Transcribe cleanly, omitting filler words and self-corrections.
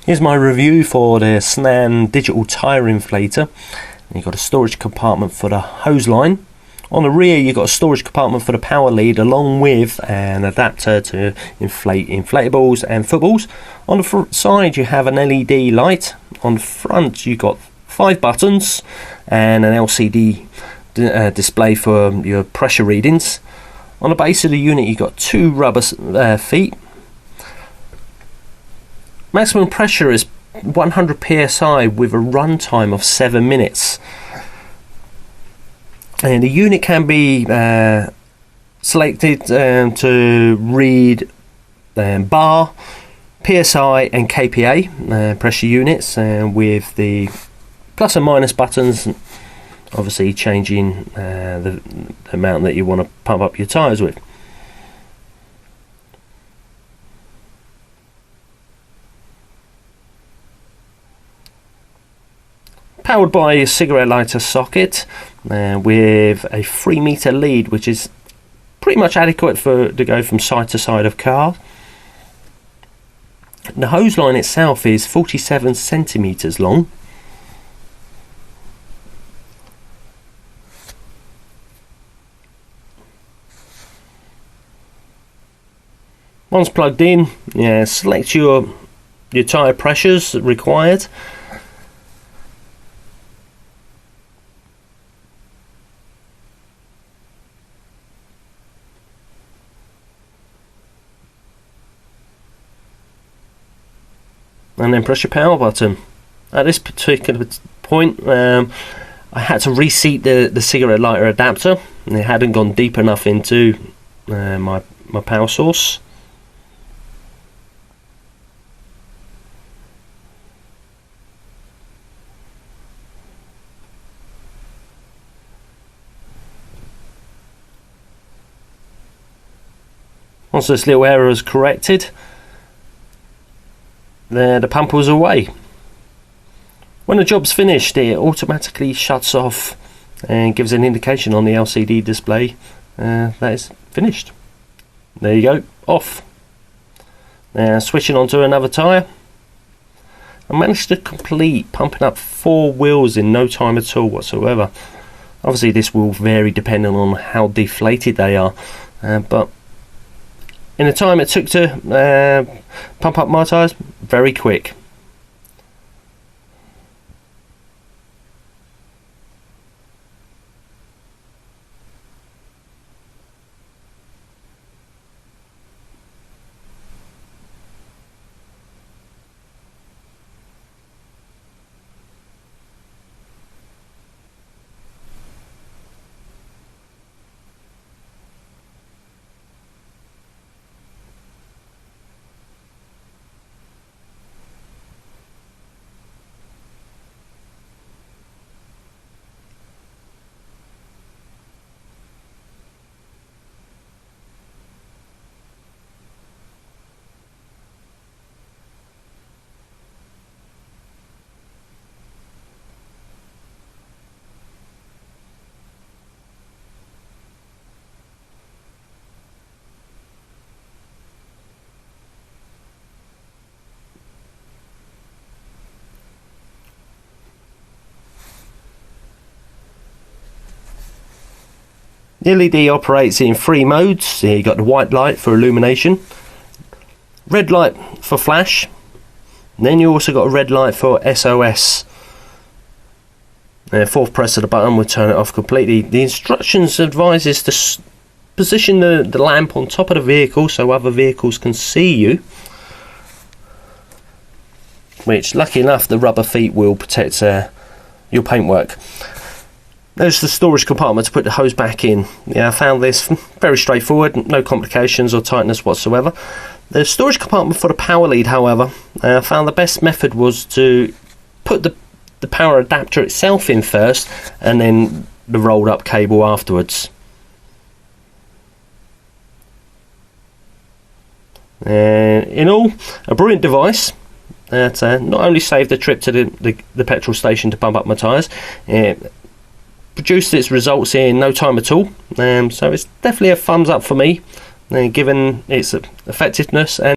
Here's my review for the SNAN digital tyre inflator. You've got a storage compartment for the hose line. On the rear you've got a storage compartment for the power lead along with an adapter to inflate inflatables and footballs. On the side you have an LED light. On the front you've got 5 buttons and an LCD display for your pressure readings. On the base of the unit you've got 2 rubber feet. Maximum pressure is 100 psi with a runtime of 7 minutes. And the unit can be selected to read bar, PSI and KPA pressure units with the plus and minus buttons, obviously changing the amount that you want to pump up your tyres with. Powered by a cigarette lighter socket with a 3-meter lead, which is pretty much adequate to go from side to side of car. The hose line itself is 47 centimeters long. Once plugged in, select your tyre pressures required. And then press your power button. At this particular point I had to reseat the cigarette lighter adapter, and it hadn't gone deep enough into my power source. Once this little error is corrected, the pump was away. When the job's finished, it automatically shuts off and gives an indication on the LCD display that it's finished. There you go, off. Now switching on to another tyre. I managed to complete pumping up 4 wheels in no time at all whatsoever. Obviously this will vary depending on how deflated they are, but in the time it took to pump up my tyres, very quick. The LED operates in 3 modes. You've got the white light for illumination, red light for flash, and then you also got a red light for SOS. 4th press of the button will turn it off completely. The instructions advises to position the lamp on top of the vehicle so other vehicles can see you, which lucky enough the rubber feet will protect your paintwork. There's the storage compartment to put the hose back in. I found this very straightforward, no complications or tightness whatsoever. The storage compartment for the power lead, however, I found the best method was to put the power adapter itself in first and then the rolled up cable afterwards. In all, a brilliant device that not only saved the trip to the petrol station to pump up my tyres, it produced its results in no time at all, so it's definitely a thumbs up for me, given its effectiveness and